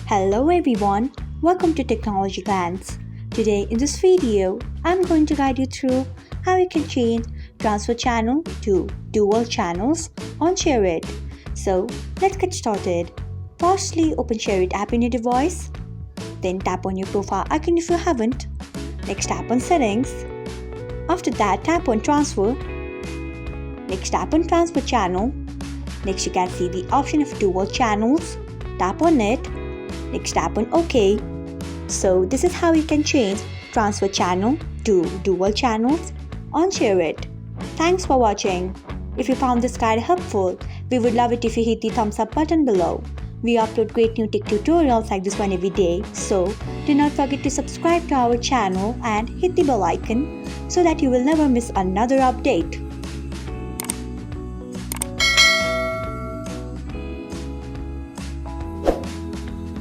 Hello everyone, welcome to Technologyglance. Today in this video, I'm going to guide you through how you can change transfer channel to dual channels on Shareit. So let's get started. Firstly, open Shareit app in your device. Then tap on your profile icon if you haven't. Next tap on settings. After that, tap on transfer. Next tap on transfer channel. Next you can see the option of dual channels. Tap on it. Next tap on OK. So this is how you can change transfer channel to dual channels on Shareit. Thanks for watching. If you found this guide helpful, we would love it if you hit the thumbs up button below. We upload great new tech tutorials like this one every day, so do not forget to subscribe to our channel and hit the bell icon so that you will never miss another update.